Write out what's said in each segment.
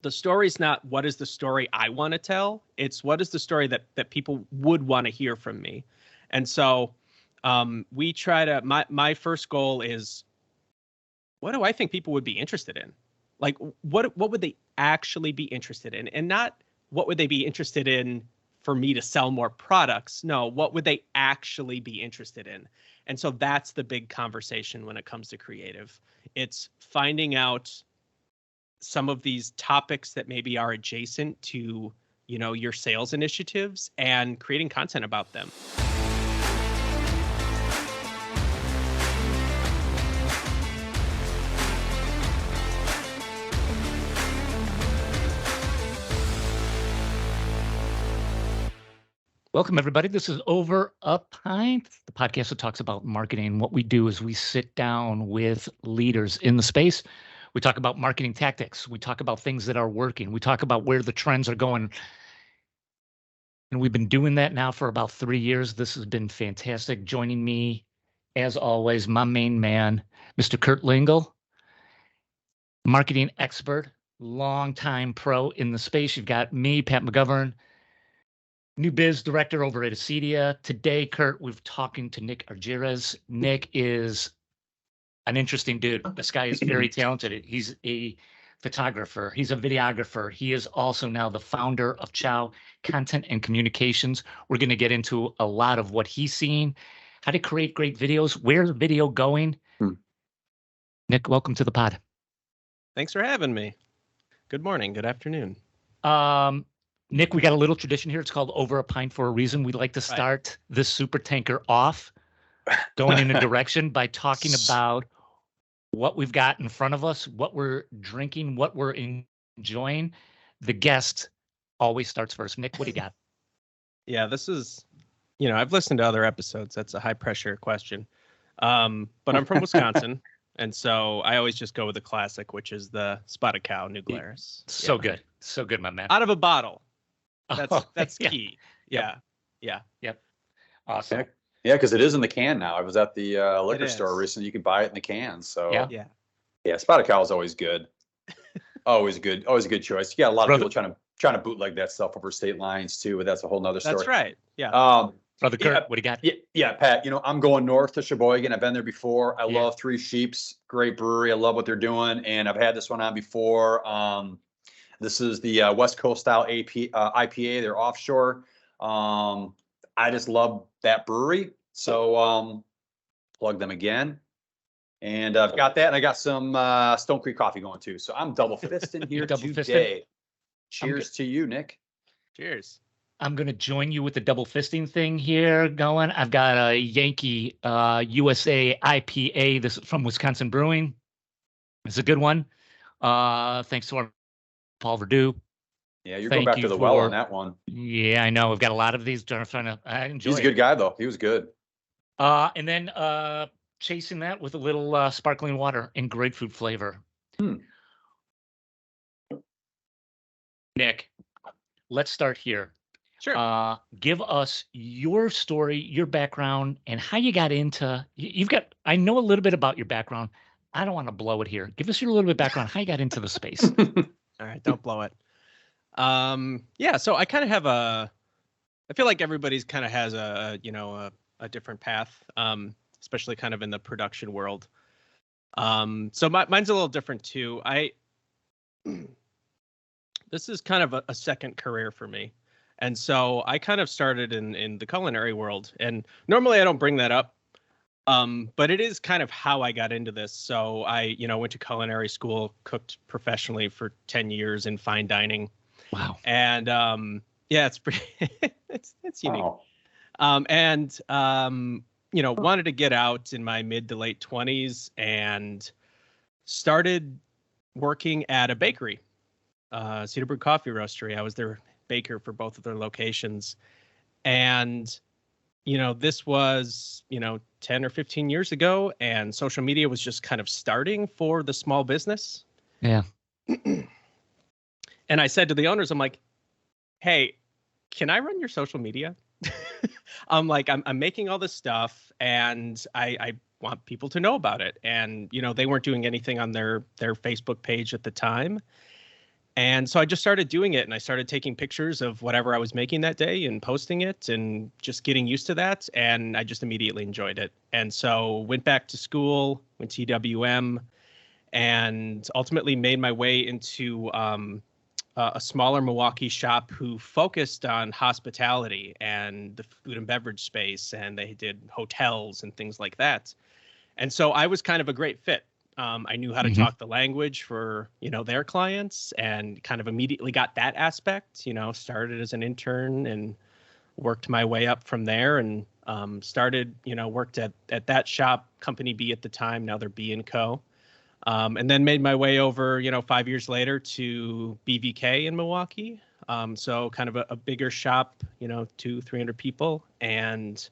the story's not what is the story I want to tell. It's what is the story that people would want to hear from me. And so we try to, my first goal is, what do I think people would be interested in? Like, what would they actually be interested in? And not what would they be interested in for me to sell more products? No, what would they actually be interested in? And so that's the big conversation when it comes to creative. It's finding out some of these topics that maybe are adjacent to, your sales initiatives and creating content about them. Welcome, everybody. This is Over a Pint, the podcast that talks about marketing. What we do is we sit down with leaders in the space. We talk about marketing tactics. We talk about things that are working. We talk about where the trends are going. And we've been doing that now for about 3 years. This has been fantastic. Joining me, as always, my main man, Mr. Kurt Lingle, marketing expert, longtime pro in the space. You've got me, Pat McGovern, new biz director over at Acedia. Today, Kurt, we're talking to Nick Argires. Nick is an interesting dude. This guy is very talented. He's a photographer. He's a videographer. He is also now the founder of Chow Content and Communications. We're going to get into a lot of what he's seeing, how to create great videos, where's video going. Nick, welcome to the pod. Thanks for having me. Good morning. Good afternoon. Nick, we got a little tradition here. It's called Over a Pint for a reason. We like to start this super tanker off, going in a direction by talking about what we've got in front of us, what we're drinking, what we're enjoying. The guest always starts first. Nick, what do you got? Yeah, this is, I've listened to other episodes. That's a high pressure question. But I'm from Wisconsin. And so I always just go with the classic, which is the Spotted Cow, New Glarus. So good. So good, my man. Out of a bottle. That's yeah. key. Yeah. Yep. Awesome. Yeah, because it is in the can now. I was at the liquor store recently. You could buy it in the can. So yeah. Spotted Cow is always good. Always good. Always a good choice. You got a lot of people trying to bootleg that stuff over state lines too, but that's a whole nother story. That's right. Yeah. Brother Kurt, what do you got? Yeah, Pat. I'm going north to Sheboygan. I've been there before. I love Three Sheeps. Great brewery. I love what they're doing, and I've had this one on before. This is the West Coast style IPA. They're Offshore. I just love that brewery. So plug them again. And I've got that. And I got some Stone Creek coffee going too. So I'm double fisting here today. Cheers to you, Nick. Cheers. I'm going to join you with the double fisting thing here going. I've got a Yankee USA IPA. This is from Wisconsin Brewing. It's a good one. Thanks to our Paul Verdu. Yeah, you're going back to the well on that one. Yeah, I know. We've got a lot of these. I enjoy He's a good guy, though. He was good. And then chasing that with a little sparkling water and grapefruit flavor. Nick, let's start here. Sure. Give us your story, your background, and how you got into. I know a little bit about your background. I don't want to blow it here. Give us your little bit of background, how you got into the space. All right, don't blow it. So I kind of have I feel like everybody's kind of has a different path, especially kind of in the production world. So mine's a little different too. This is kind of a second career for me. And so I kind of started in the culinary world, and normally I don't bring that up. But it is kind of how I got into this. So I, went to culinary school, cooked professionally for 10 years in fine dining. Wow. And it's pretty, it's unique. Wow. Wanted to get out in my mid to late 20s and started working at a bakery, Cedar Brew Coffee Roastery. I was their baker for both of their locations. And this was, 10 or 15 years ago, and social media was just kind of starting for the small business. Yeah. And I said to the owners, I'm like, hey, can I run your social media? I'm like, I'm making all this stuff, and I want people to know about it. And, they weren't doing anything on their Facebook page at the time. And so I just started doing it, and I started taking pictures of whatever I was making that day and posting it and just getting used to that. And I just immediately enjoyed it. And so went back to school, went to EWM, and ultimately made my way into a smaller Milwaukee shop who focused on hospitality and the food and beverage space, and they did hotels and things like that. And so I was kind of a great fit. I knew how to talk the language for, their clients, and kind of immediately got that aspect, started as an intern and worked my way up from there, and started, worked at that shop, Company B at the time. Now they're B & Co. And then made my way over, 5 years later to BVK in Milwaukee. So kind of a bigger shop, 200-300 people, and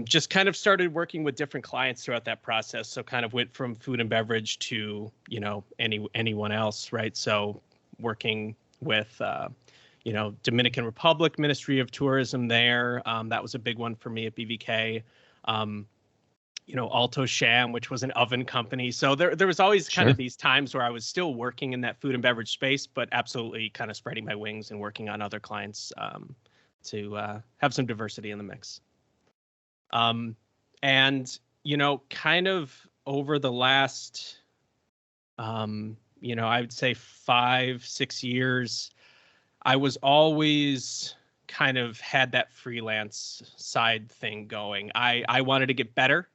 just kind of started working with different clients throughout that process. So kind of went from food and beverage to, anyone else, right? So working with, Dominican Republic Ministry of Tourism there. That was a big one for me at BVK. Alto Sham, which was an oven company. So there was always kind of these times where I was still working in that food and beverage space, but absolutely kind of spreading my wings and working on other clients to have some diversity in the mix. And, kind of over the last, I would say 5-6 years, I was always kind of had that freelance side thing going. I wanted to get better.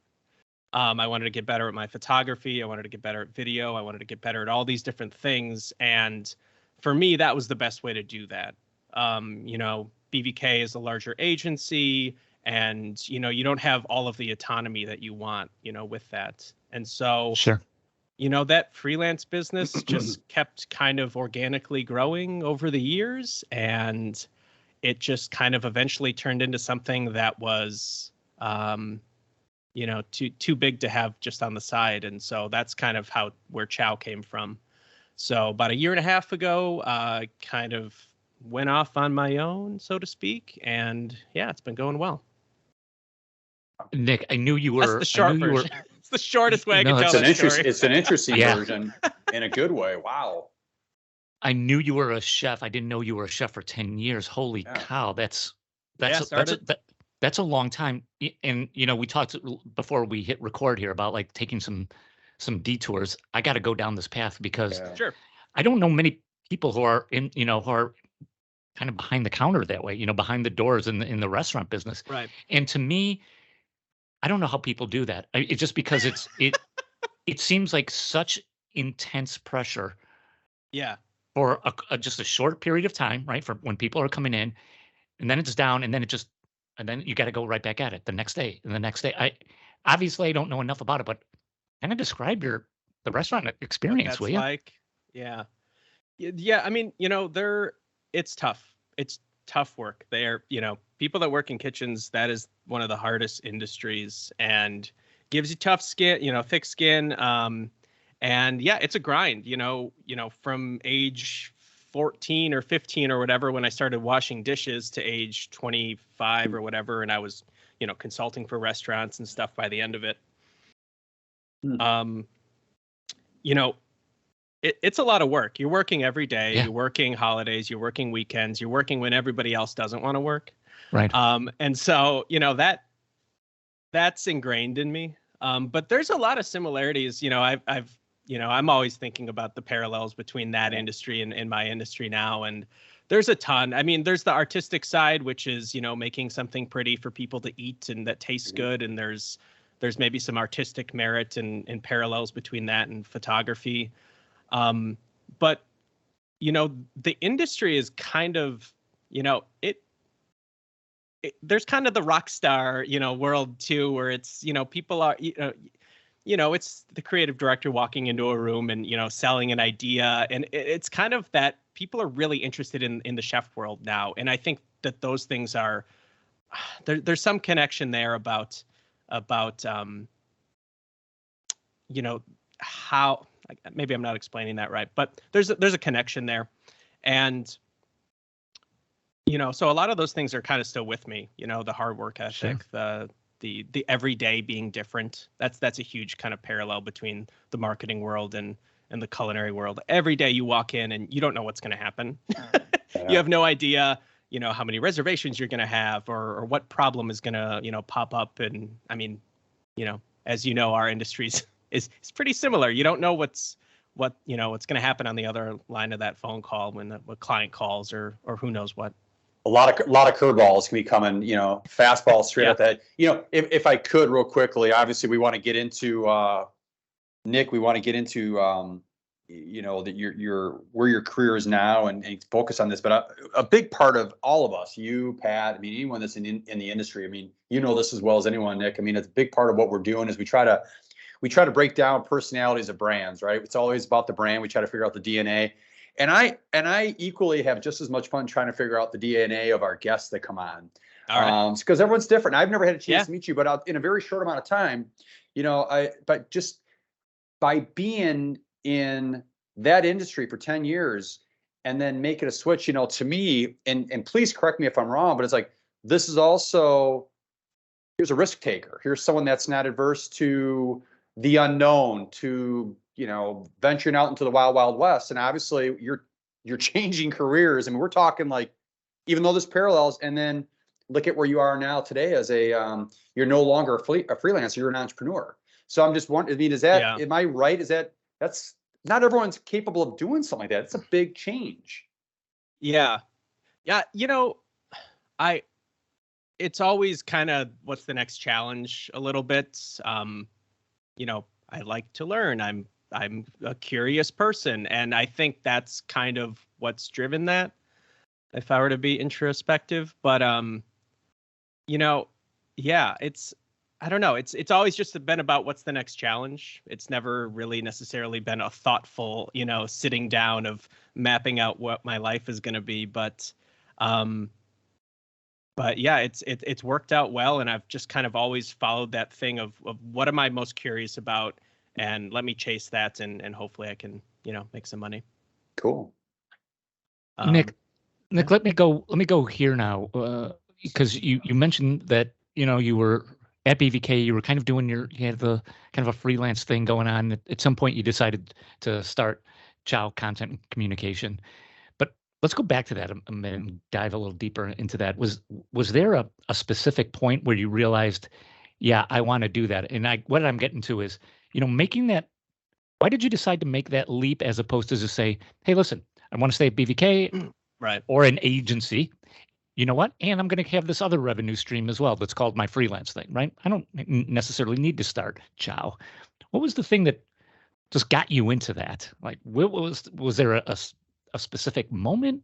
I wanted to get better at my photography. I wanted to get better at video. I wanted to get better at all these different things. And for me, that was the best way to do that. BVK is a larger agency, and, you don't have all of the autonomy that you want, with that. And so, that freelance business just kept kind of organically growing over the years. And it just kind of eventually turned into something that was, too big to have just on the side. And so that's kind of where Chow came from. So about 1.5 years ago, kind of went off on my own, so to speak. And yeah, it's been going well. Nick, I knew you were. That's the short version. It's the shortest way I can tell that story. It's an interesting version in a good way. Wow. I knew you were a chef. I didn't know you were a chef for 10 years. Holy cow. That's a long time. And, we talked before we hit record here about like taking some detours. I got to go down this path because I don't know many people who are who are kind of behind the counter that way, behind the doors in the restaurant business. Right. And to me, I don't know how people do that. It's just because it seems like such intense pressure. Yeah. For just a short period of time, right? For when people are coming in, and then it's down, and then you got to go right back at it the next day and the next day. I don't know enough about it, but kind of describe the restaurant experience, will you? Yeah. I mean, it's tough. It's tough work. People that work in kitchens, that is one of the hardest industries, and gives you tough skin, thick skin. And yeah, it's a grind, from age 14 or 15 or whatever, when I started washing dishes, to age 25 or whatever. And I was, consulting for restaurants and stuff by the end of it. It's a lot of work. You're working every day. You're working holidays. You're working weekends. You're working when everybody else doesn't want to work. Right. And so, that's ingrained in me. But there's a lot of similarities. I'm always thinking about the parallels between that industry and my industry now. And there's a ton. I mean, there's the artistic side, which is, making something pretty for people to eat and that tastes good. And there's maybe some artistic merit and parallels between that and photography. But, the industry is kind of, there's kind of the rock star, world too, where it's, people are, it's the creative director walking into a room and, selling an idea. And it's kind of that people are really interested in the chef world now. And I think that those things are, there's some connection there about how, maybe I'm not explaining that right, but there's a connection there. And, so a lot of those things are kind of still with me, the hard work ethic, the everyday being different. That's a huge kind of parallel between the marketing world and in the culinary world. Every day you walk in and you don't know what's going to happen. Yeah. You have no idea, how many reservations you're going to have or what problem is going to, pop up. And I mean, as our industries is pretty similar. You don't know what's going to happen on the other line of that phone call when a client calls or who knows what. A lot of curveballs can be coming, fastballs straight at that. If I could real quickly, obviously we want to get into Nick, we want to get into that your where your career is now and focus on this. But a big part of all of us, you, Pat, I mean, anyone that's in the industry, I mean, this as well as anyone, Nick. I mean, it's a big part of what we're doing is we try to break down personalities of brands, right? It's always about the brand. We try to figure out the DNA. And I equally have just as much fun trying to figure out the DNA of our guests that come on. All right. Because everyone's different. I've never had a chance to meet you, but in a very short amount of time, but just by being in that industry for 10 years and then make it a switch, to me, and please correct me if I'm wrong, but it's like, this is also, here's a risk taker. Here's someone that's not adverse to the unknown, to venturing out into the wild, wild west. And obviously you're changing careers. I mean, we're talking like, even though there's parallels, and then look at where you are now today as you're no longer a freelancer, you're an entrepreneur. So I'm just wondering, I mean, am I right? That's not everyone's capable of doing something like that. It's a big change. Yeah. Yeah. It's always kind of what's the next challenge a little bit. I like to learn. I'm a curious person, and I think that's kind of what's driven that, if I were to be introspective. But I don't know. It's always just been about what's the next challenge. It's never really necessarily been a thoughtful, sitting down of mapping out what my life is going to be. But yeah, it's worked out well, and I've just kind of always followed that thing of what am I most curious about, and let me chase that, and hopefully I can make some money. Cool. Nick, let me go here now, because you mentioned that you were at BVK, you were kind of doing you had the kind of a freelance thing going on. At some point, you decided to start Chow Content and Communication. But let's go back to that a minute and dive a little deeper into that. Was there a specific point where you realized, yeah, I want to do that? And what I'm getting to is, making that. Why did you decide to make that leap as opposed to just say, hey, listen, I want to stay at BVK, right, or an agency? You know what? And I'm going to have this other revenue stream as well that's called my freelance thing, right? I don't necessarily need to start Chow. What was the thing that just got you into that? Like, was there a specific moment,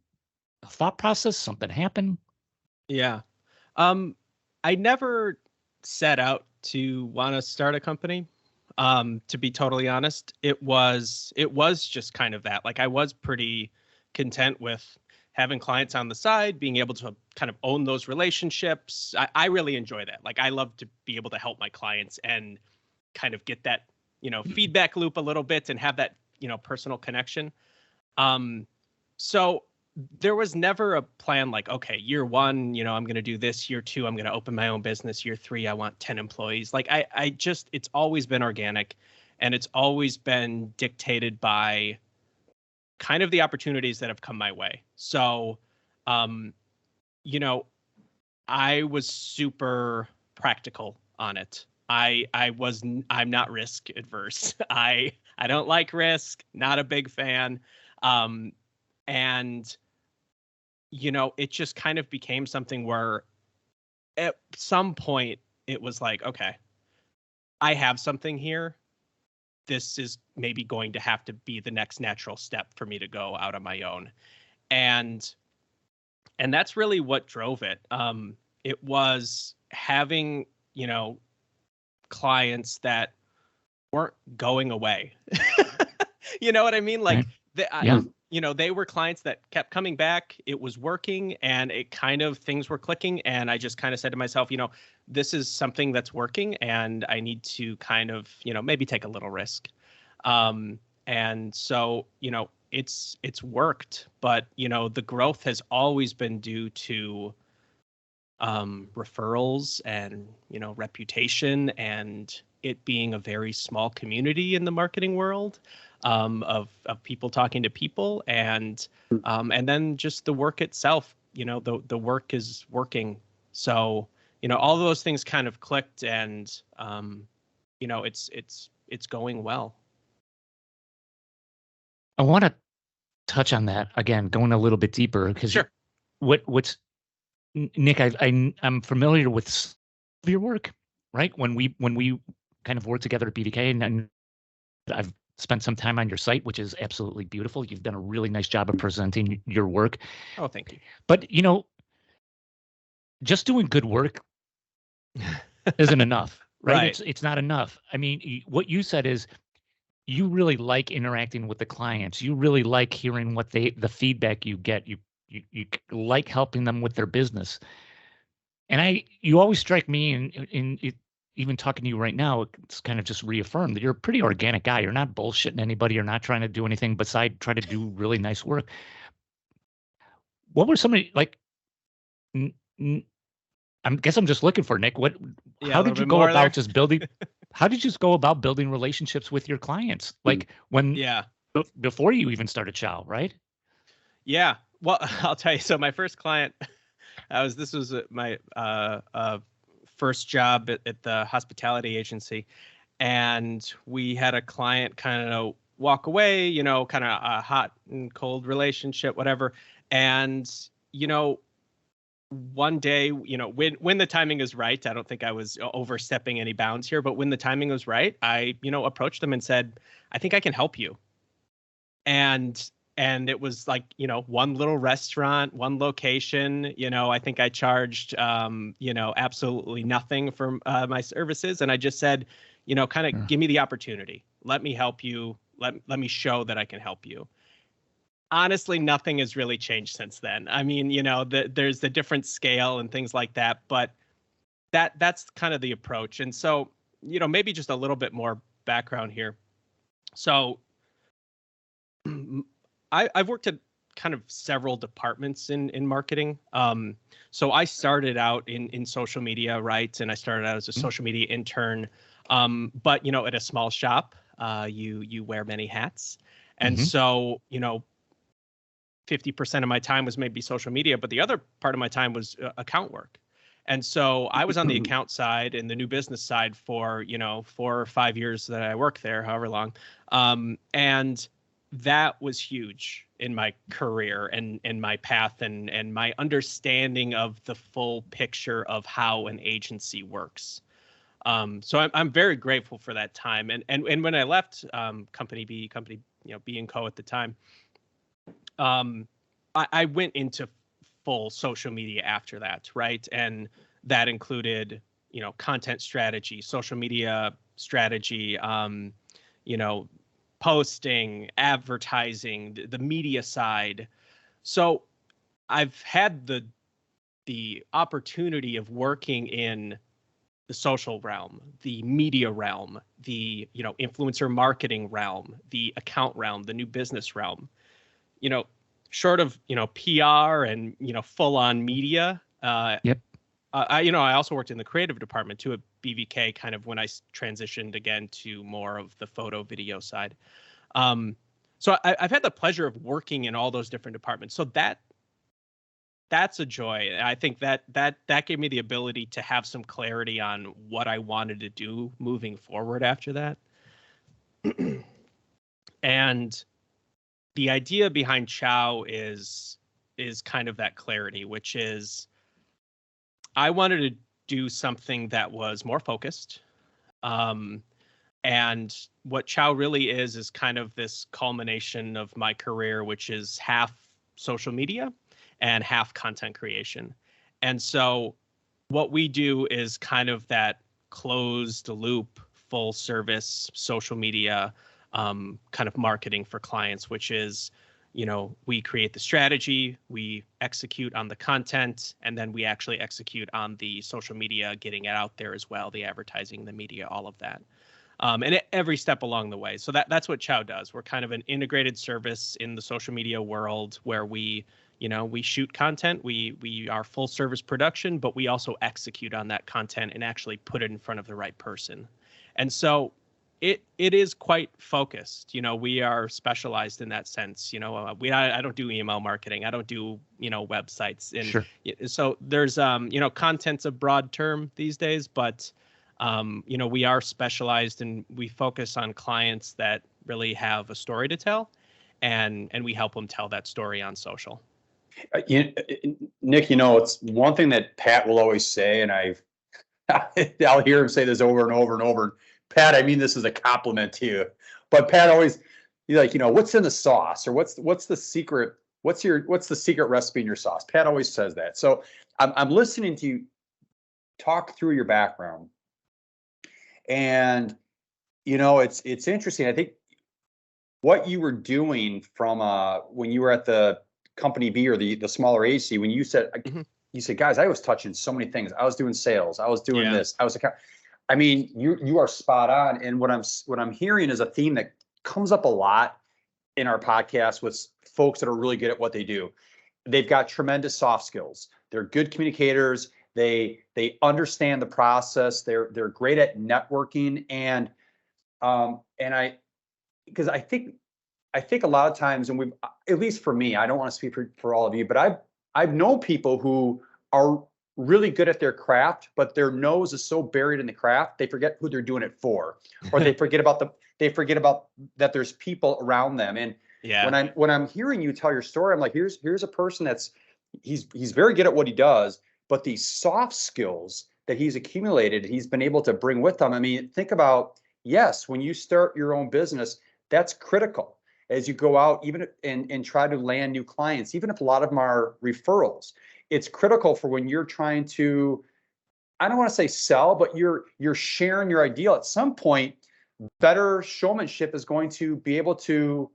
a thought process, something happened? Yeah. I never set out to want to start a company. To be totally honest, it was just kind of that. Like, I was pretty content with having clients on the side, being able to kind of own those relationships. I really enjoy that. Like, I love to be able to help my clients and kind of get that, feedback loop a little bit and have that, personal connection. So there was never a plan like, okay, year one, I'm going to do this. Year two, I'm going to open my own business. Year three, I want 10 employees. Like, it's always been organic, and it's always been dictated by kind of the opportunities that have come my way. So, I was super practical on it. I'm not risk adverse. I don't like risk, not a big fan. And, it just kind of became something where at some point it was like, okay, I have something here. This is maybe going to have to be the next natural step for me to go out on my own. And that's really what drove it. It was having, clients that weren't going away. You know what I mean? Like, they were clients that kept coming back. It was working, and it kind of, things were clicking. And I just kind of said to myself, this is something that's working, and I need to kind of, maybe take a little risk. And so, it's worked, but, the growth has always been due to referrals and, reputation, and it being a very small community in the marketing world. of people talking to people, and then just the work itself. The work is working. So all of those things kind of clicked, and it's going well. I want to touch on that again, going a little bit deeper, because Sure. What's Nick, I'm familiar with your work, right? When we kind of worked together at BDK, and I've spent some time on your site, which is absolutely beautiful. You've done a really nice job of presenting your work. Oh, thank you. But just doing good work isn't enough, right? Right. It's not enough. I mean, what you said is you really like interacting with the clients. You really like hearing the feedback you get. You like helping them with their business. And you always strike me in even talking to you right now, it's kind of just reaffirmed that you're a pretty organic guy. You're not bullshitting anybody. You're not trying to do anything besides try to do really nice work. What were somebody like? I guess I'm just looking for Nick. How did you go about just building? How did you go about building relationships with your clients? Like before you even started Chow, right? Yeah. Well, I'll tell you. So my first client, this was my first job at the hospitality agency, and we had a client kind of walk away, kind of a hot and cold relationship, whatever. And one day, when the timing is right, I don't think I was overstepping any bounds here, but when the timing was right, I approached them and said, I think I can help you. And it was like, one little restaurant, one location, I think I charged, absolutely nothing for my services. And I just said, kind of give me the opportunity. Let me help you. Let me show that I can help you. Honestly, nothing has really changed since then. I mean, there's the different scale and things like that, but that's kind of the approach. And so, maybe just a little bit more background here. So I've worked at kind of several departments in marketing. So I started out in social media, right? And I started out as a social media intern. But at a small shop, you wear many hats. And so, 50% of my time was maybe social media, but the other part of my time was account work. And so I was on the account side and the new business side for, 4 or 5 years that I worked there, however long. And that was huge in my career and my path and my understanding of the full picture of how an agency works. So I'm very grateful for that time. And when I left Company B and Co at the time, I went into full social media after that, right? And that included, content strategy, social media strategy, posting, advertising, the media side. So I've had the opportunity of working in the social realm, the media realm, the influencer marketing realm, the account realm, the new business realm. Short of PR and full on media. Yep. I also worked in the creative department too at BVK, kind of when I transitioned again to more of the photo video side. So I've had the pleasure of working in all those different departments. So that's a joy. I think that gave me the ability to have some clarity on what I wanted to do moving forward after that. And the idea behind Chow is kind of that clarity, which is I wanted to do something that was more focused. And what Chow really is kind of this culmination of my career, which is half social media and half content creation. And so what we do is kind of that closed loop, full service social media kind of marketing for clients, which is, we create the strategy, we execute on the content, and then we actually execute on the social media, getting it out there as well, the advertising, the media, all of that. And every step along the way. So that's what Chow does. We're kind of an integrated service in the social media world where we shoot content, we are full service production, but we also execute on that content and actually put it in front of the right person. And so, it is quite focused. We are specialized in that sense. I don't do email marketing. I don't do websites. And Sure. so there's content's a broad term these days, but we are specialized and we focus on clients that really have a story to tell, and we help them tell that story on social. Nick, it's one thing that Pat will always say, and I'll hear him say this over and over and over. Pat, I mean this is a compliment to you, but Pat always, he's like, what's in the sauce, or what's the secret? What's the secret recipe in your sauce? Pat always says that. So I'm listening to you talk through your background, and it's interesting. I think what you were doing from when you were at the company B or the smaller agency, when you said. Mm-hmm. You said, guys, I was touching so many things. I was doing sales. I was doing this. I mean, you are spot on. And what I'm hearing is a theme that comes up a lot in our podcast with folks that are really good at what they do. They've got tremendous soft skills. They're good communicators. They understand the process. They're great at networking. And because I think a lot of times, and we've, at least for me, I don't want to speak for all of you, but I've known people who are really good at their craft, but their nose is so buried in the craft, they forget who they're doing it for, or they forget about that there's people around them. And when I'm hearing you tell your story, I'm like, here's a person he's very good at what he does, but these soft skills that he's accumulated, he's been able to bring with him. I mean, think about, yes, when you start your own business, that's critical. As you go out, even and try to land new clients, even if a lot of them are referrals, it's critical for when you're trying to, I don't want to say sell, but you're sharing your ideal. At some point, better showmanship is going to be able to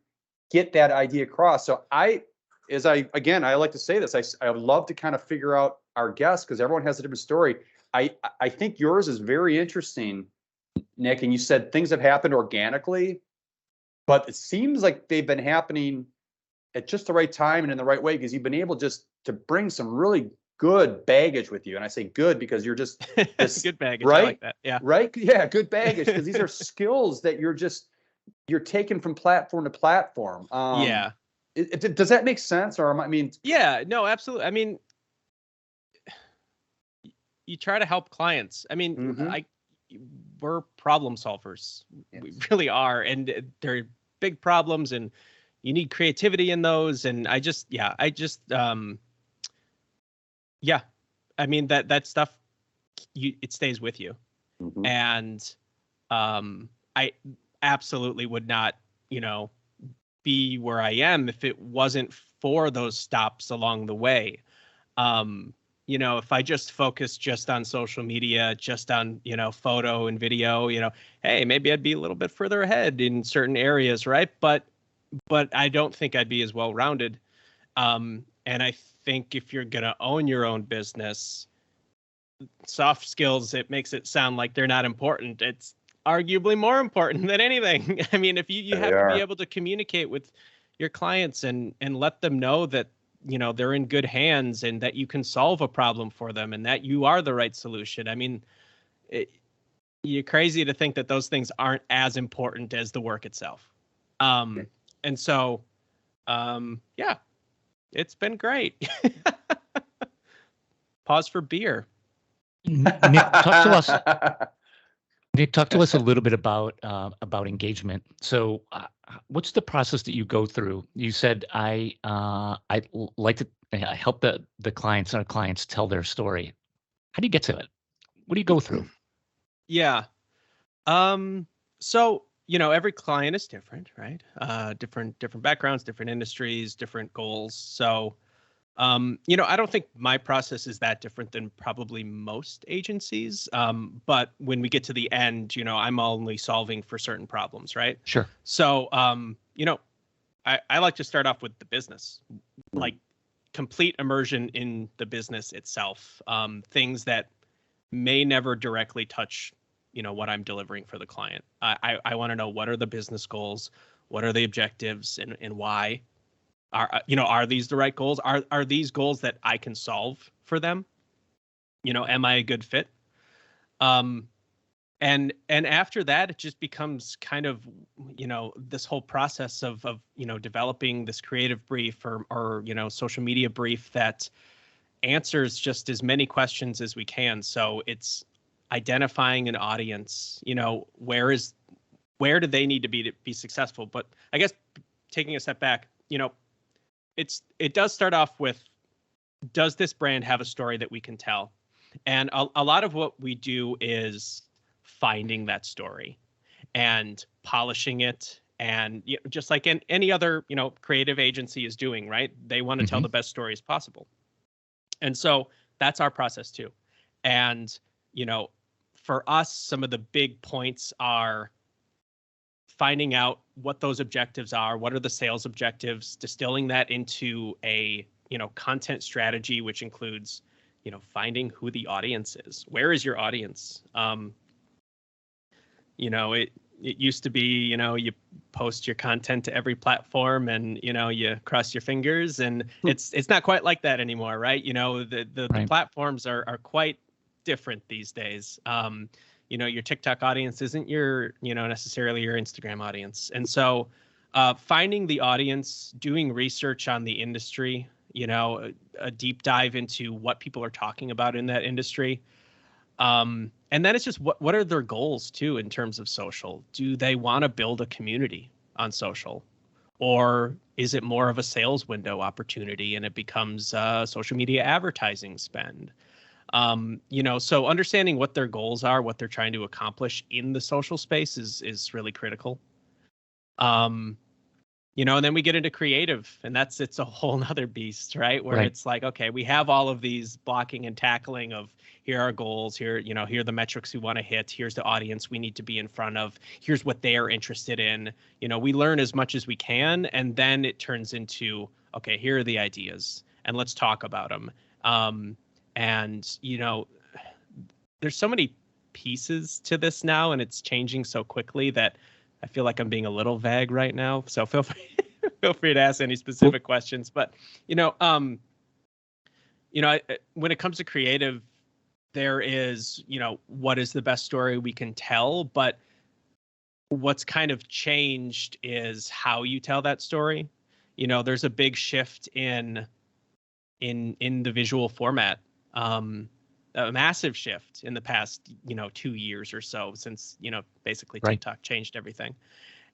get that idea across. So I like to say this, I would love to kind of figure out our guests, because everyone has a different story. I think yours is very interesting, Nick, and you said things have happened organically. But it seems like they've been happening at just the right time and in the right way, because you've been able just to bring some really good baggage with you. And I say good because you're just good baggage, right? I like that. Yeah. Right? Yeah, good baggage, because these are skills that you're taking from platform to platform. Yeah. Does that make sense? Or yeah, no, absolutely. I mean, you try to help clients. I mean, mm-hmm. We're problem solvers. Yes. We really are. And they're big problems, and you need creativity in those. And I mean, that stuff, it stays with you. Mm-hmm. And I absolutely would not, be where I am if it wasn't for those stops along the way. If I just focus just on social media, just on, photo and video, hey, maybe I'd be a little bit further ahead in certain areas, right? But I don't think I'd be as well-rounded. And I think if you're going to own your own business, soft skills, it makes it sound like they're not important. It's arguably more important than anything. I mean, if you have to be able to communicate with your clients and let them know that, they're in good hands and that you can solve a problem for them and that you are the right solution. I mean, you're crazy to think that those things aren't as important as the work itself. And so, it's been great. Pause for beer. Nick, talk to us. Nick, talk to us a little bit about engagement. So, what's the process that you go through? You said I like to help the clients, our clients, tell their story. How do you get to it? What do you go through? Yeah. So, every client is different, right? Different backgrounds, different industries, different goals. So, I don't think my process is that different than probably most agencies. But when we get to the end, I'm only solving for certain problems, right? Sure. So, I like to start off with the business, like complete immersion in the business itself. Things that may never directly touch, what I'm delivering for the client. I want to know, what are the business goals? What are the objectives, and why? Are these the right goals? Are these goals that I can solve for them? Am I a good fit? And and after that, it just becomes kind of, this whole process of developing this creative brief or social media brief that answers just as many questions as we can. So it's identifying an audience, where do they need to be successful? But I guess taking a step back, it does start off with, does this brand have a story that we can tell? And a lot of what we do is finding that story and polishing it. And just like any other, creative agency is doing, right? They want to tell the best stories possible. And so that's our process too. And, for us, some of the big points are finding out what those objectives are. What are the sales objectives? Distilling that into a, content strategy, which includes, finding who the audience is. Where is your audience? It used to be, you post your content to every platform and, you cross your fingers, and it's not quite like that anymore, right? The platforms are quite different these days. Your TikTok audience isn't your, necessarily your Instagram audience. And so finding the audience, doing research on the industry, a deep dive into what people are talking about in that industry. And then it's just what are their goals too in terms of social? Do they want to build a community on social, or is it more of a sales window opportunity and it becomes social media advertising spend? So understanding what their goals are, what they're trying to accomplish in the social space is really critical. And then we get into creative, and it's a whole nother beast, right? Where it's like, okay, we have all of these blocking and tackling of, here are goals, here are the metrics we want to hit, here's the audience we need to be in front of, here's what they are interested in. We learn as much as we can, and then it turns into, okay, here are the ideas, and let's talk about them. And there's so many pieces to this now, and it's changing so quickly that I feel like I'm being a little vague right now, so feel free to ask any specific questions. But when it comes to creative, there is what is the best story we can tell, but what's kind of changed is how you tell that story. There's a big shift in the visual format. A massive shift in the past, 2 years or so, since, basically TikTok changed everything.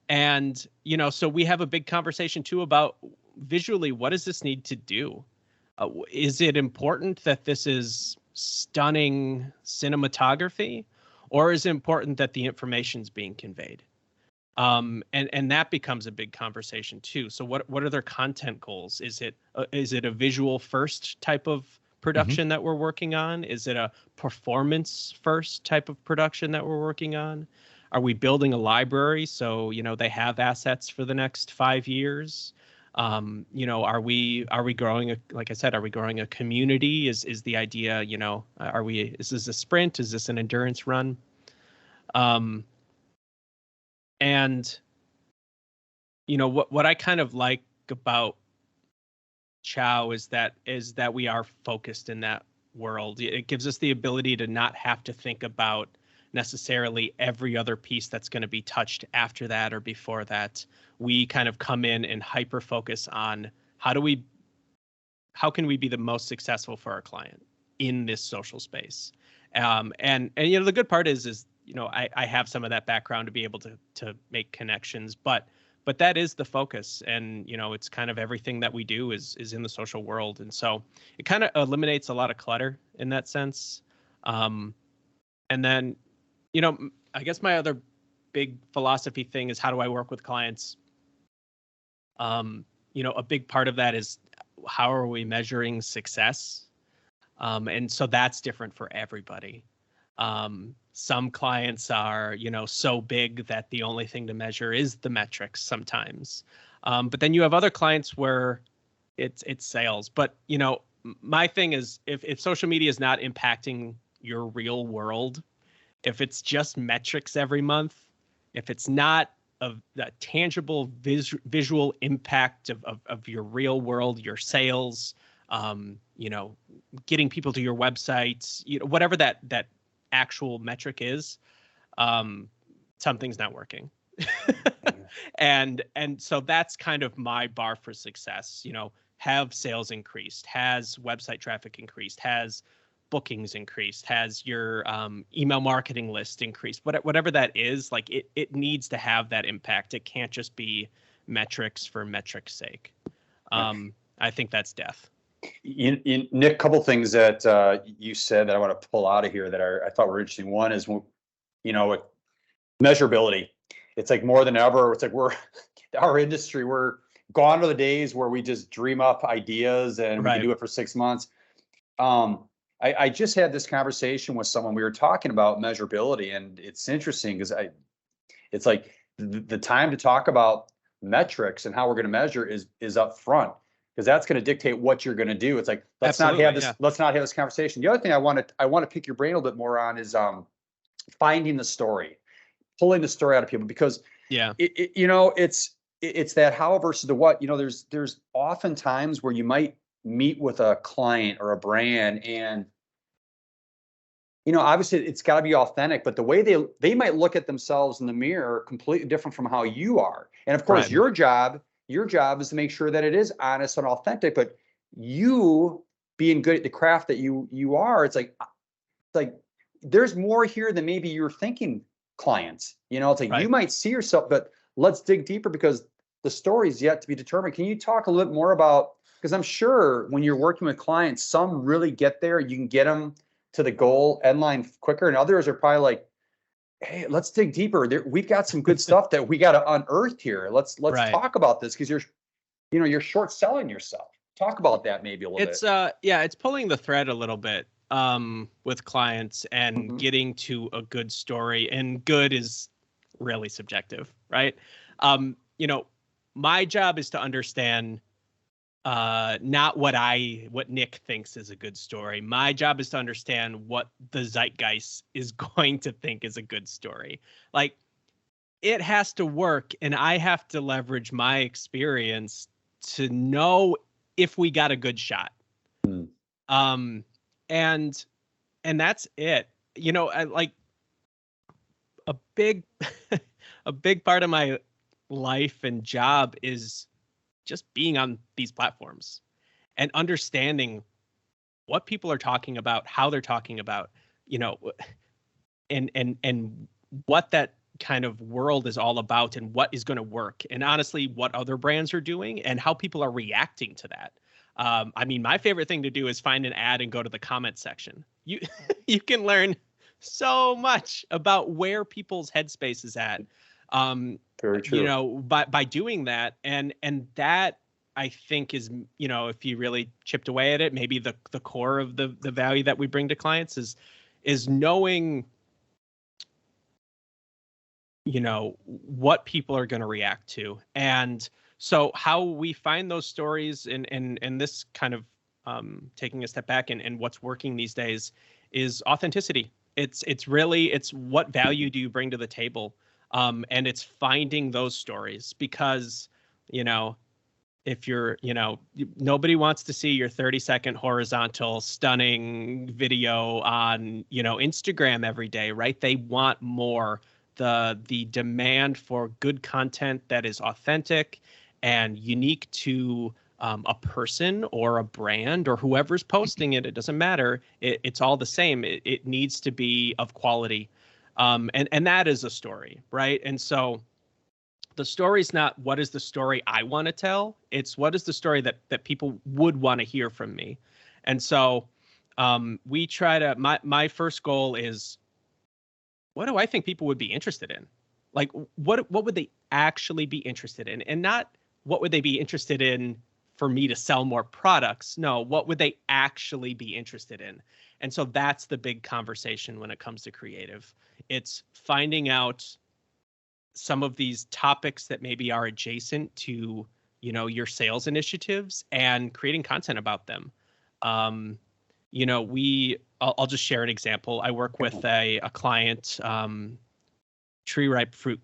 And, so we have a big conversation too about visually, what does this need to do? Is it important that this is stunning cinematography, or is it important that the information's being conveyed? And that becomes a big conversation too. So what are their content goals? Is it a visual first type of production that we're working on? Is it a performance first type of production that we're working on? Are we building a library so they have assets for the next 5 years? Are we growing like I said, are we growing a community? Is the idea, is this a sprint? Is this an endurance run? And what I kind of like about Chow is that we are focused in that world. It gives us the ability to not have to think about necessarily every other piece that's going to be touched after that or before that. We kind of come in and hyper focus on how can we be the most successful for our client in this social space. And the good part is I have some of that background to be able to make connections, but that is the focus. And, it's kind of everything that we do is in the social world. And so it kind of eliminates a lot of clutter in that sense. And then, I guess my other big philosophy thing is, how do I work with clients? A big part of that is, how are we measuring success? And so that's different for everybody. Some clients are, so big that the only thing to measure is the metrics sometimes. But then you have other clients where it's sales. But, my thing is, if social media is not impacting your real world, if it's just metrics every month, if it's not a tangible visual impact of your real world, your sales, getting people to your websites, whatever that actual metric is, something's not working. and so that's kind of my bar for success. Have sales increased? Has website traffic increased? Has bookings increased? Has your email marketing list increased? Whatever that is, like it needs to have that impact. It can't just be metrics for metrics' sake. I think that's death. Nick, a couple things that you said that I want to pull out of here that I thought were interesting. One is, measurability. It's like more than ever. It's like our industry, we're gone are the days where we just dream up ideas and we can do it for 6 months. I just had this conversation with someone. We were talking about measurability, and it's interesting because it's like the time to talk about metrics and how we're going to measure is up front, because that's going to dictate what you're going to do. It's like, let's not have this conversation. The other thing I want to pick your brain a little bit more on is finding the story, pulling the story out of people, because it's that how versus the what. There's often times where you might meet with a client or a brand, and obviously it's got to be authentic, but the way they might look at themselves in the mirror completely different from how you are. And of course, your job is to make sure that it is honest and authentic, but you being good at the craft that you are, it's like there's more here than maybe you're thinking, clients. It's like you might see yourself, but let's dig deeper because the story is yet to be determined. Can you talk a little bit more about, because I'm sure when you're working with clients, some really get there, you can get them to the goal end line quicker, and others are probably like, hey, let's dig deeper. We've got some good stuff that we got to unearth here. Let's talk about this, because you're short selling yourself. Talk about that maybe a little bit. It's pulling the thread a little bit with clients and getting to a good story, and good is really subjective, right? My job is to understand not what Nick thinks is a good story. My job is to understand what the zeitgeist is going to think is a good story. Like, it has to work, and I have to leverage my experience to know if we got a good shot. And that's it. I like a big a big part of my life and job is just being on these platforms and understanding what people are talking about, how they're talking about, and what that kind of world is all about, and what is going to work, and honestly what other brands are doing and how people are reacting to that. My favorite thing to do is find an ad and go to the comment section. You can learn so much about where people's headspace is at. Very true. By doing that, and that, I think, is, if you really chipped away at it, maybe the core of the value that we bring to clients is knowing, what people are going to react to. And so how we find those stories and this kind of taking a step back and what's working these days is authenticity. It's what value do you bring to the table? And it's finding those stories, because, if you're, nobody wants to see your 30-second horizontal stunning video on, Instagram every day, right? They want more. The demand for good content that is authentic and unique to a person or a brand or whoever's posting it. It doesn't matter. It's all the same. It needs to be of quality. And that is a story, right? And so the story's not what is the story I want to tell. It's what is the story that people would want to hear from me. And so we try to, my first goal is, what do I think people would be interested in? Like, what would they actually be interested in? And not what would they be interested in for me to sell more products? No, what would they actually be interested in? And so that's the big conversation when it comes to creative. It's finding out some of these topics that maybe are adjacent to, your sales initiatives and creating content about them. I'll just share an example. I work with a client, Tree Ripe Fruit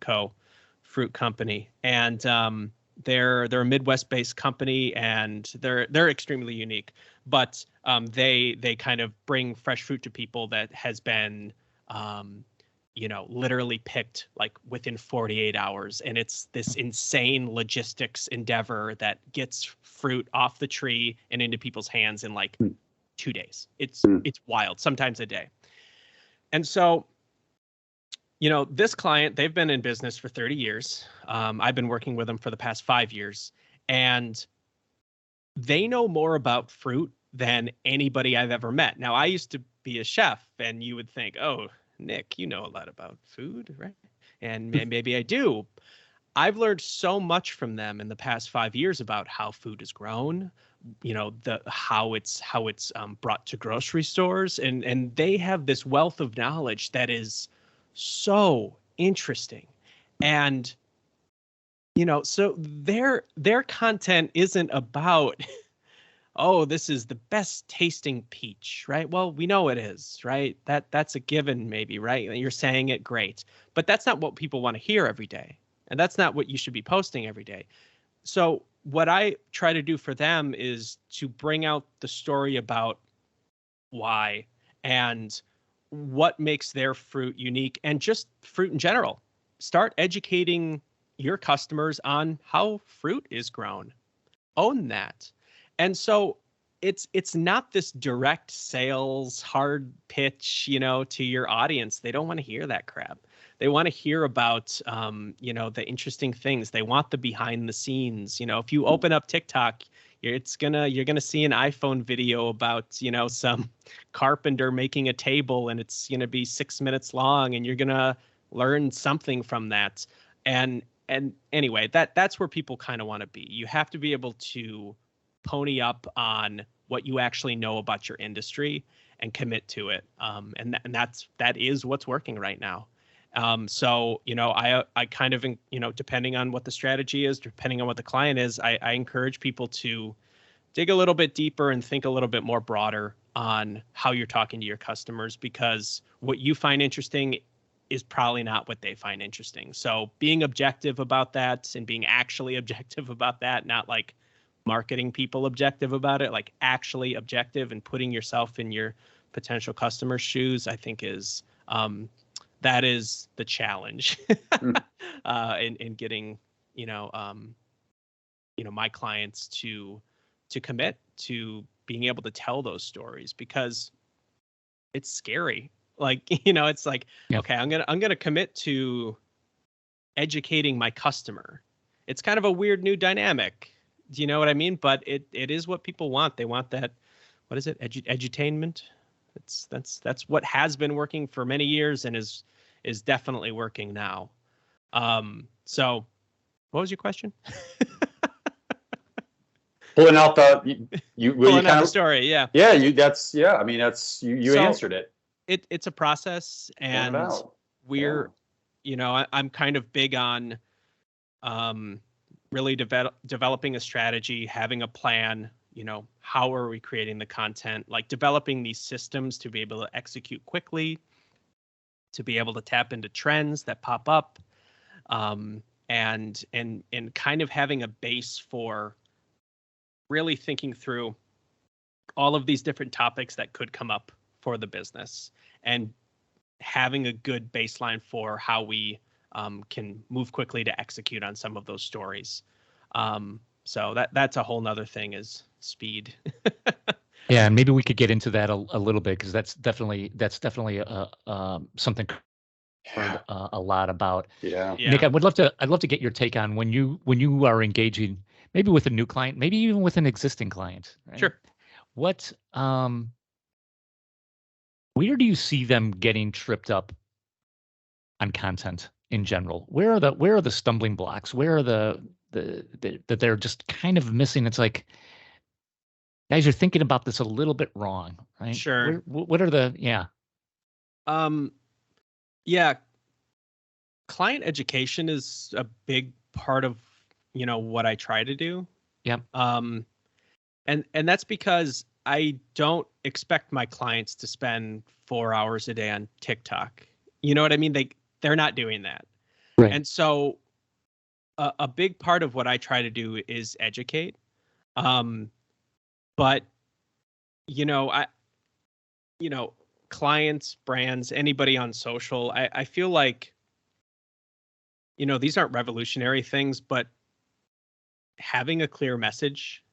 Company, and they're a Midwest-based company, and they're extremely unique. But they kind of bring fresh fruit to people that has been, literally picked like within 48 hours. And it's this insane logistics endeavor that gets fruit off the tree and into people's hands in like 2 days. It's wild, sometimes a day. And so, this client, they've been in business for 30 years. I've been working with them for the past 5 years, and they know more about fruit than anybody I've ever met. Now, I used to be a chef, and you would think, oh, Nick, you know a lot about food, right? And maybe I do. I've learned so much from them in the past 5 years about how food is grown, how it's brought to grocery stores, and they have this wealth of knowledge that is so interesting. And so their content isn't about oh, this is the best tasting peach, right? Well, we know it is, right? That's a given, maybe, right? You're saying it, great. But that's not what people want to hear every day. And that's not what you should be posting every day. So what I try to do for them is to bring out the story about why and what makes their fruit unique, and just fruit in general. Start educating your customers on how fruit is grown. Own that. And so it's not this direct sales hard pitch, to your audience. They don't want to hear that crap. They want to hear about, the interesting things. They want the behind the scenes. If you open up TikTok, you're gonna see an iPhone video about, some carpenter making a table, and it's gonna be 6 minutes long, and you're gonna learn something from that. And anyway, that's where people kind of want to be. You have to be able to pony up on what you actually know about your industry and commit to it. And that is what's working right now. So, I kind of, depending on what the strategy is, depending on what the client is, I encourage people to dig a little bit deeper and think a little bit more broader on how you're talking to your customers, because what you find interesting is probably not what they find interesting. So being objective about that, and being actually objective about that, not like marketing people objective about it, like actually objective and putting yourself in your potential customer's shoes, I think is that is the challenge in getting my clients to commit to being able to tell those stories, because it's scary. Like, it's like, yeah. Okay, I'm gonna commit to educating my customer. It's kind of a weird new dynamic. Do you know what I mean? But it is what people want. They want that. What is it? Edutainment. That's what has been working for many years and is definitely working now. So, what was your question? Pulling out the story. Yeah. Yeah. I mean, you So, answered it. It's a process, and we're, I'm kind of big on really developing a strategy, having a plan. How are we creating the content? Like developing these systems to be able to execute quickly, to be able to tap into trends that pop up, and kind of having a base for really thinking through all of these different topics that could come up for the business, and having a good baseline for how we can move quickly to execute on some of those stories. So that's a whole nother thing, is speed. Yeah, and maybe we could get into that a little bit, because that's definitely something I've heard a lot about. Yeah. Nick, I'd love to get your take on when you are engaging, maybe with a new client, maybe even with an existing client. Right? Sure. What where do you see them getting tripped up on content in general? Where are the stumbling blocks? Where are the that they're just kind of missing? It's like, guys, you're thinking about this a little bit wrong, right? Sure. What are the yeah. Client education is a big part of what I try to do. Yeah. And that's because I don't expect my clients to spend 4 hours a day on TikTok. You know what I mean? They're not doing that. Right. And so a big part of what I try to do is educate. But clients, brands, anybody on social, I feel like, these aren't revolutionary things, but having a clear message,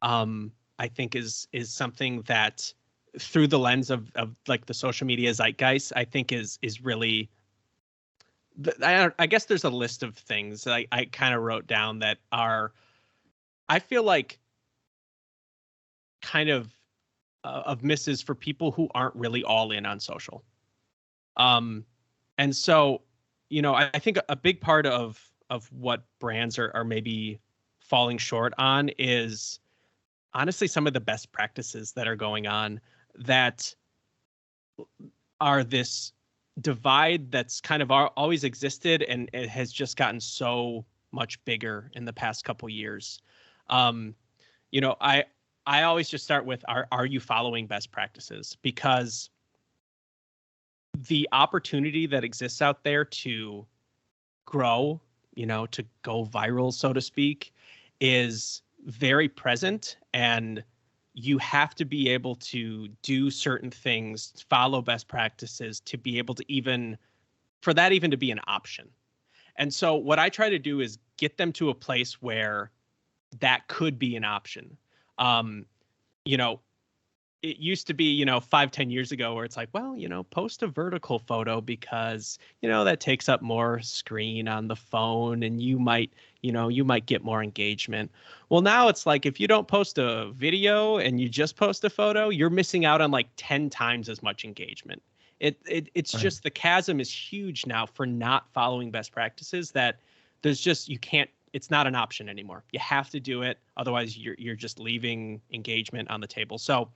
I think is something that through the lens of like the social media zeitgeist, I think is really, I guess there's a list of things I kind of wrote down that are, I feel like, kind of misses for people who aren't really all in on social. And so, I think a big part of what brands are maybe falling short on is honestly some of the best practices that are going on that are this divide that's kind of always existed, and it has just gotten so much bigger in the past couple years. I always just start with, are you following best practices? Because the opportunity that exists out there to grow, to go viral, so to speak, is very present, and you have to be able to do certain things, follow best practices to be able to for that even to be an option. And so what I try to do is get them to a place where that could be an option. You know, it used to be, 5-10 years ago where it's like, well, post a vertical photo because, that takes up more screen on the phone and you might get more engagement. Well, now it's like, if you don't post a video and you just post a photo, you're missing out on like 10 times as much engagement. It's Right. just, the chasm is huge now for not following best practices, that there's just, it's not an option anymore. You have to do it. Otherwise you're just leaving engagement on the table. So,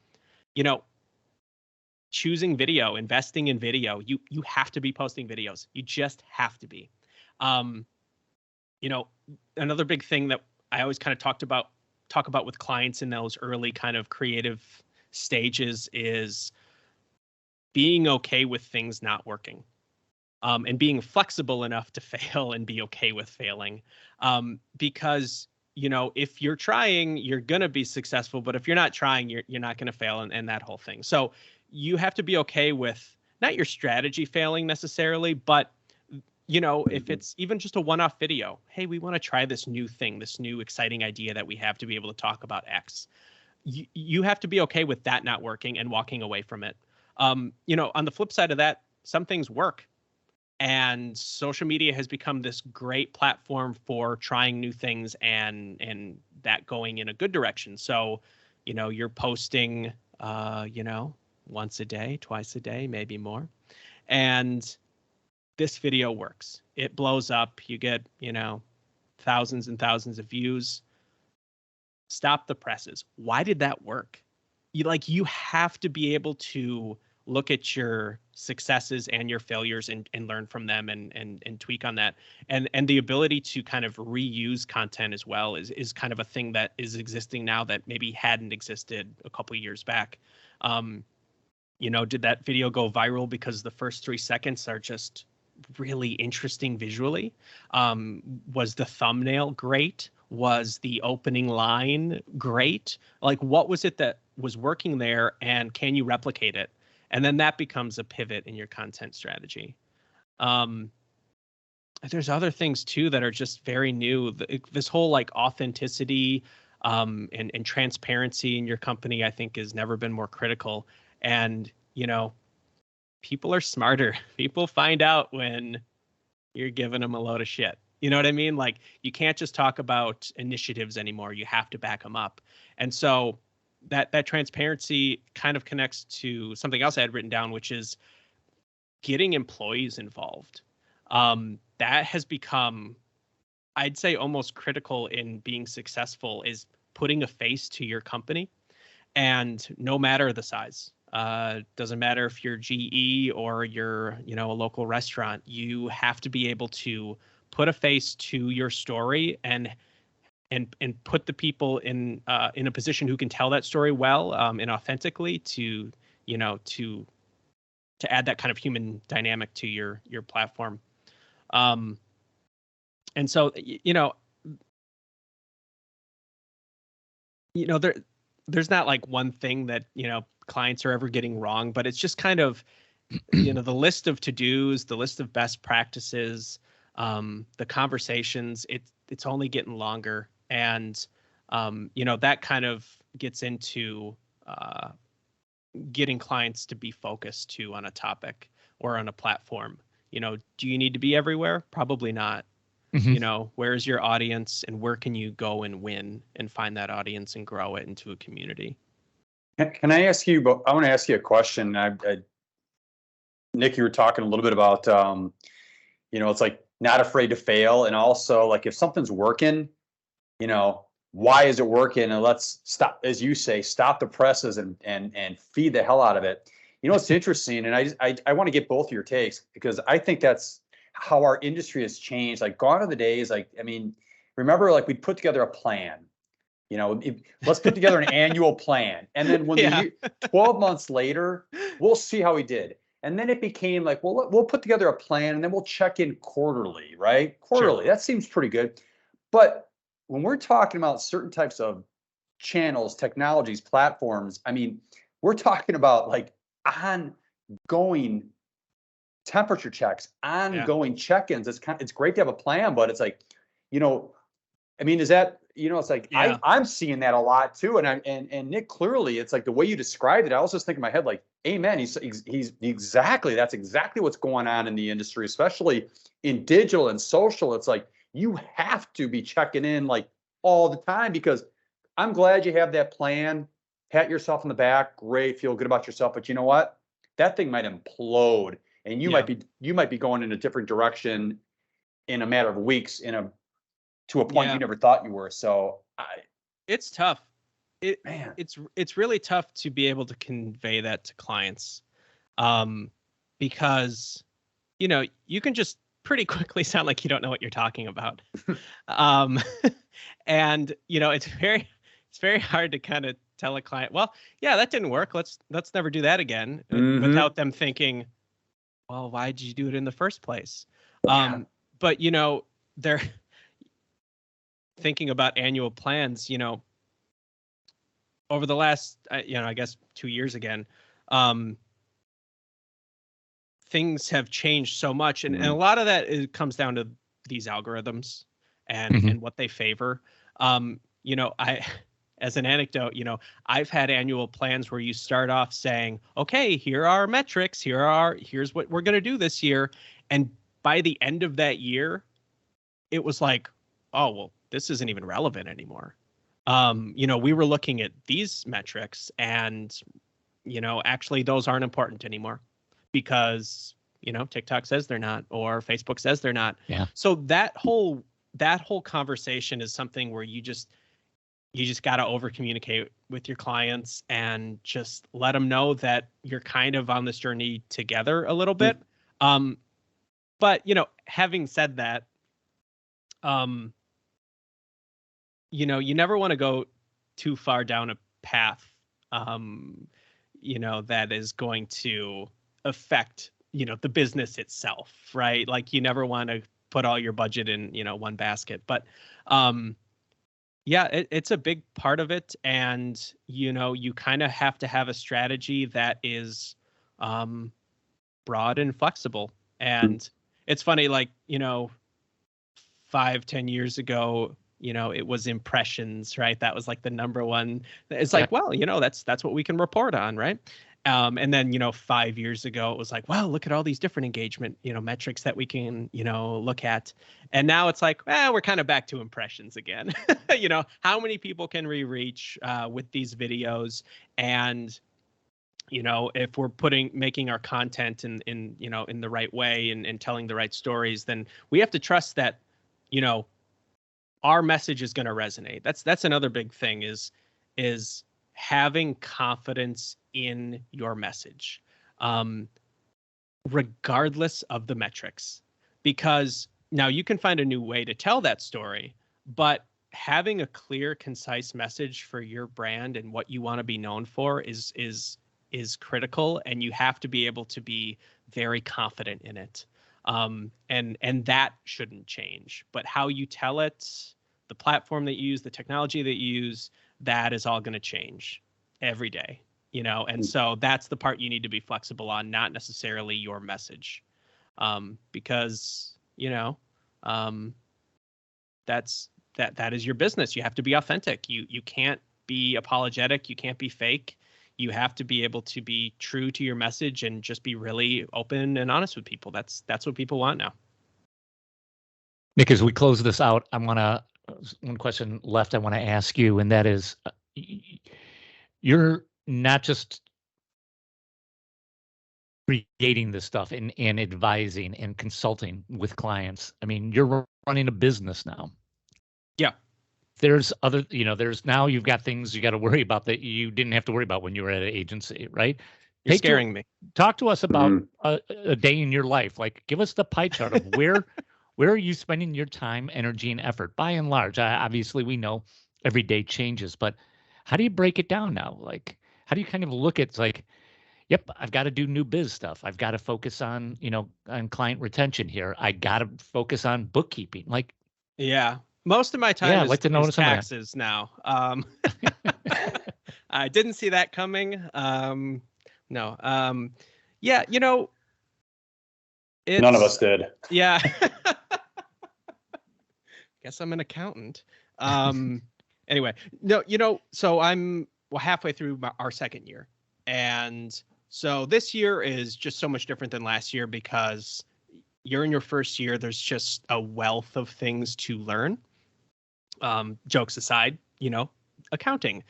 choosing video, investing in video, you have to be posting videos. You just have to be. Another big thing that I always kind of talk about with clients in those early kind of creative stages is being okay with things not working, and being flexible enough to fail and be okay with failing. Because if you're trying, you're going to be successful, but if you're not trying, you're not going to fail, and that whole thing. So you have to be okay with not your strategy failing necessarily, but if it's even just a one-off video, hey, we want to try this new thing, this new exciting idea that we have to be able to talk about X. You have to be okay with that not working and walking away from it. On the flip side of that, some things work. And social media has become this great platform for trying new things and that going in a good direction. So, you're posting, once a day, twice a day, maybe more. And this video works. It blows up. You get, thousands and thousands of views. Stop the presses. Why did that work? You have to be able to look at your successes and your failures and learn from them and tweak on that. And the ability to kind of reuse content as well is kind of a thing that is existing now that maybe hadn't existed a couple of years back. Did that video go viral because the first 3 seconds are just really interesting visually? Was the thumbnail great? Was the opening line great? Like, what was it that was working there, and can you replicate it? And then that becomes a pivot in your content strategy. There's other things too that are just very new. This whole like authenticity and transparency in your company, I think, has never been more critical. And, people are smarter. People find out when you're giving them a load of shit. You know what I mean? Like, you can't just talk about initiatives anymore. You have to back them up. And so that transparency kind of connects to something else I had written down, which is getting employees involved. That has become, I'd say, almost critical in being successful, is putting a face to your company. And no matter the size, doesn't matter if you're GE or you're, a local restaurant, you have to be able to put a face to your story and put the people in a position who can tell that story well, and authentically, to add that kind of human dynamic to your platform. And so there there's not like one thing that, clients are ever getting wrong, but it's just kind of, the list of to-dos, the list of best practices, the conversations, it's only getting longer. And, that kind of gets into getting clients to be focused too on a topic or on a platform. Do you need to be everywhere? Probably not. Where's your audience and where can you go and win and find that audience and grow it into a community? Can I ask you, I want to ask you a question. Nick, you were talking a little bit about, it's like not afraid to fail. And also like if something's working, why is it working? And let's stop, as you say, stop the presses and feed the hell out of it. It's interesting. And I want to get both of your takes because I think that's how our industry has changed. Like gone are the days, remember like we'd put together a plan, let's put together an annual plan. And then when 12 months later, we'll see how we did. And then it became like, well, we'll put together a plan and then we'll check in quarterly, right? Quarterly, sure. That seems pretty good. But when we're talking about certain types of channels, technologies, platforms, we're talking about like ongoing temperature checks, ongoing check-ins. It's great to have a plan, but it's like, is that, it's like, I'm seeing that a lot too. And Nick, clearly it's like the way you described it, I was just thinking in my head, like, amen. He's exactly, that's exactly what's going on in the industry, especially in digital and social. It's like, you have to be checking in like all the time because I'm glad you have that plan. Pat yourself on the back. Great. Feel good about yourself. But you know what? That thing might implode and you might be going in a different direction in a matter of weeks to a point you never thought you were. So it's tough. It's really tough to be able to convey that to clients, because you can just pretty quickly sound like you don't know what you're talking about, and it's very hard to kind of tell a client, well, yeah, that didn't work. Let's never do that again, without them thinking, well, why did you do it in the first place? But they're thinking about annual plans, over the last, I guess 2 years again, things have changed so much. And a lot of that comes down to these algorithms and what they favor. As an anecdote, I've had annual plans where you start off saying, okay, here are our metrics. Here's what we're going to do this year. And by the end of that year, it was like, oh, well, this isn't even relevant anymore. We were looking at these metrics and, actually those aren't important anymore because, TikTok says they're not, or Facebook says they're not. Yeah. So that whole conversation is something where you just got to over communicate with your clients and just let them know that you're kind of on this journey together a little bit. But, having said that, you never want to go too far down a path, that is going to affect, the business itself, right? Like you never want to put all your budget in, one basket. But it's a big part of it. And, you kind of have to have a strategy that is broad and flexible. And it's funny, like, 5-10 years ago, it was impressions, right? That was like the number one. It's like, well, that's what we can report on, right? And then, 5 years ago, it was like, well, look at all these different engagement, metrics that we can, look at. And now it's like, we're kind of back to impressions again. How many people can we reach with these videos? And, if we're making our content in the right way and telling the right stories, then we have to trust that, our message is going to resonate. That's another big thing is having confidence in your message, regardless of the metrics, because now you can find a new way to tell that story, but having a clear, concise message for your brand and what you want to be known for is critical, and you have to be able to be very confident in it. And that shouldn't change, but how you tell it, the platform that you use, the technology that you use, that is all going to change every day, you know? And so that's the part you need to be flexible on, not necessarily your message. Because, you know, that is your business. You have to be authentic. You can't be apologetic. You can't be fake. You have to be able to be true to your message and just be really open and honest with people. That's what people want now. Nick, as we close this out, one question left I want to ask you, and that is, you're not just creating this stuff and advising and consulting with clients. I mean, you're running a business now. Yeah. There's other, there's now you've got things you got to worry about that you didn't have to worry about when you were at an agency, right? You're scaring me. Talk to us about a day in your life. Like, give us the pie chart of where are you spending your time, energy, and effort? By and large, obviously we know every day changes, but how do you break it down now? Like, how do you kind of look at, like, yep, I've got to do new biz stuff. I've got to focus on, on client retention here. I got to focus on bookkeeping. Like, yeah, most of my time I'd like to know is taxes now. I didn't see that coming. No. Yeah, none of us did. Yeah. Guess I'm an accountant. Anyway, no, so I'm halfway through our second year. And so this year is just so much different than last year because you're in your first year. There's just a wealth of things to learn. Jokes aside, accounting,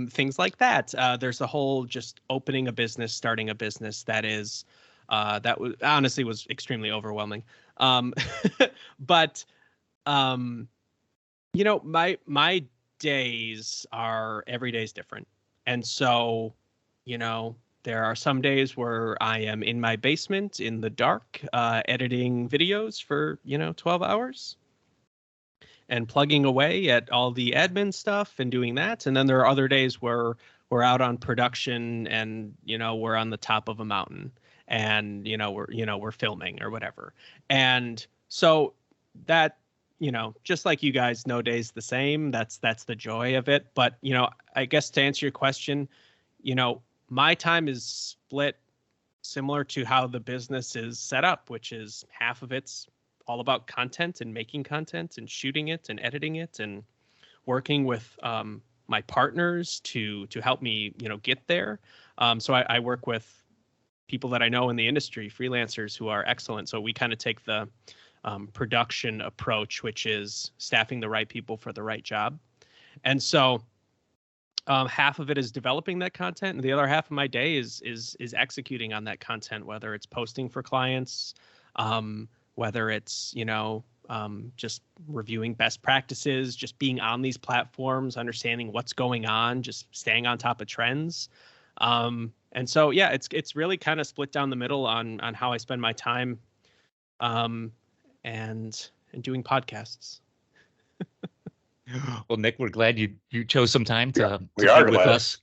things like that. There's a whole just opening a business, starting a business that honestly was extremely overwhelming. But my days are, every day is different. And so, there are some days where I am in my basement in the dark, editing videos for, 12 hours and plugging away at all the admin stuff and doing that. And then there are other days where we're out on production and, we're on the top of a mountain and, we're filming or whatever. And so that, just like you guys, no day's the same. That's the joy of it. But, I guess to answer your question, my time is split similar to how the business is set up, which is half of it's all about content and making content and shooting it and editing it and working with my partners to help me, get there. So I work with people that I know in the industry, freelancers who are excellent. So we kind of take the production approach, which is staffing the right people for the right job. And so half of it is developing that content, and the other half of my day is executing on that content, whether it's posting for clients, whether it's just reviewing best practices, just being on these platforms, understanding what's going on, just staying on top of trends. And so yeah, it's really kind of split down the middle on how I spend my time, and doing podcasts. Well, Nick, we're glad you chose some time to be with us.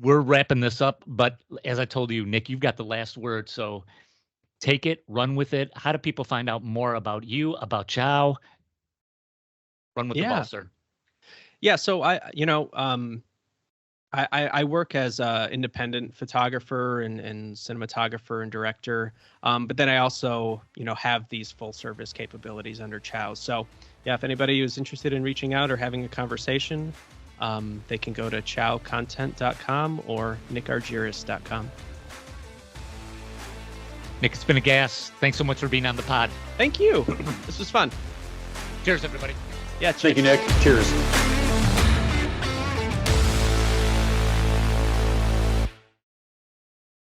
We're wrapping this up, but as I told you, Nick, you've got the last word. So take it, run with it. How do people find out more about you, about Chow? Run with the ball, sir. Yeah. So I work as an independent photographer and cinematographer and director. But then I also, have these full service capabilities under Chow. So yeah, if anybody is interested in reaching out or having a conversation, they can go to chowcontent.com or nickargires.com. Nick, it's been a gas. Thanks so much for being on the pod. Thank you. This was fun. Cheers, everybody. Yeah, cheers. Thank you, Nick. Cheers.